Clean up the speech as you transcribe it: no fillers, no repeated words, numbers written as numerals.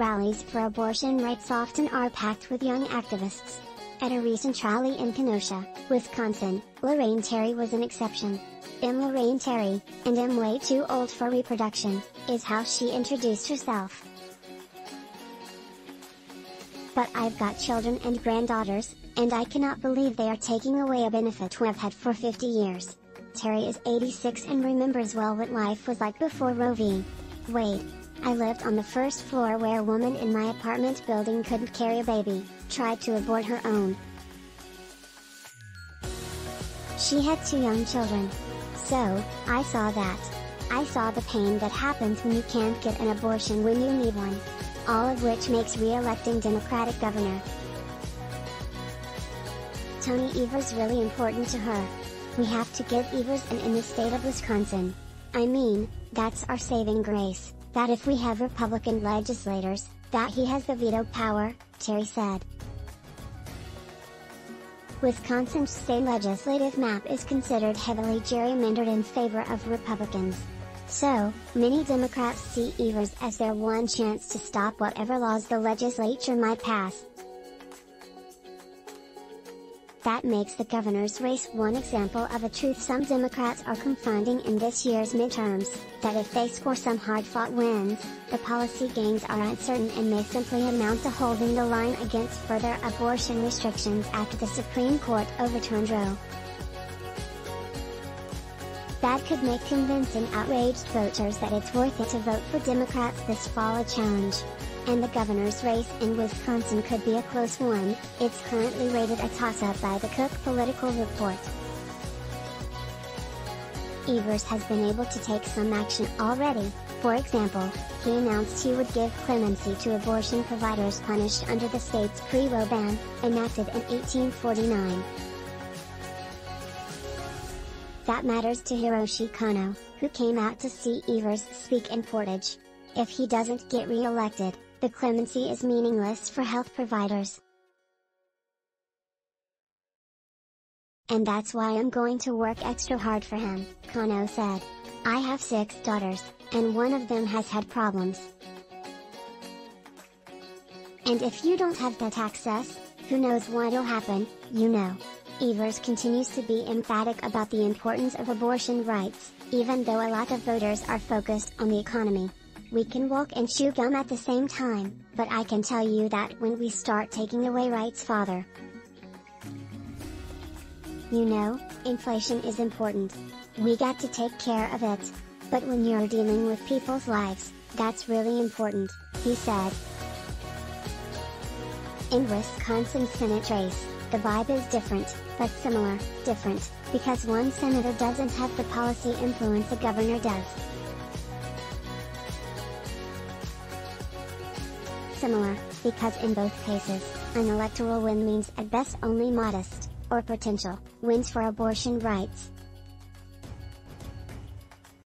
Rallies for abortion rights often are packed with young activists. At a recent rally in Kenosha, Wisconsin, Lorraine Terry was an exception. "I'm Lorraine Terry, and I'm way too old for reproduction," is how she introduced herself. "But I've got children and granddaughters, and I cannot believe they are taking away a benefit we've had for 50 years. Terry is 86 and remembers well what life was like before Roe v. Wade. "I lived on the first floor where a woman in my apartment building couldn't carry a baby, tried to abort her own. She had 2 young children. So, I saw that. I saw the pain that happens when you can't get an abortion when you need one. All of which makes re-electing Democratic governor Tony Evers really important to her. We have to give Evers an in the state of Wisconsin. I mean, that's our saving grace, that if we have Republican legislators, that he has the veto power," Terry said. Wisconsin's state legislative map is considered heavily gerrymandered in favor of Republicans. So, many Democrats see Evers as their one chance to stop whatever laws the legislature might pass. That makes the governor's race one example of a truth some Democrats are confronting in this year's midterms, that if they score some hard-fought wins, the policy gains are uncertain and may simply amount to holding the line against further abortion restrictions after the Supreme Court overturned Roe. That could make convincing outraged voters that it's worth it to vote for Democrats this fall a challenge. And the governor's race in Wisconsin could be a close one. It's currently rated a toss-up by the Cook Political Report. Evers has been able to take some action already. For example, he announced he would give clemency to abortion providers punished under the state's pre-Roe ban, enacted in 1849. That matters to Hiroshi Kanno, who came out to see Evers speak in Portage. If he doesn't get re-elected, the clemency is meaningless for health providers. "And that's why I'm going to work extra hard for him," Kanno said. "I have 6 daughters, and one of them has had problems. And if you don't have that access, who knows what'll happen, you know." Evers continues to be emphatic about the importance of abortion rights, even though a lot of voters are focused on the economy. "We can walk and chew gum at the same time, but I can tell you that when we start taking away rights, Father, you know, inflation is important. We got to take care of it. But when you're dealing with people's lives, that's really important," he said. In Wisconsin's Senate race, the vibe is different, but similar. Different, because one senator doesn't have the policy influence the governor does. Similar, because in both cases, an electoral win means at best only modest, or potential, wins for abortion rights.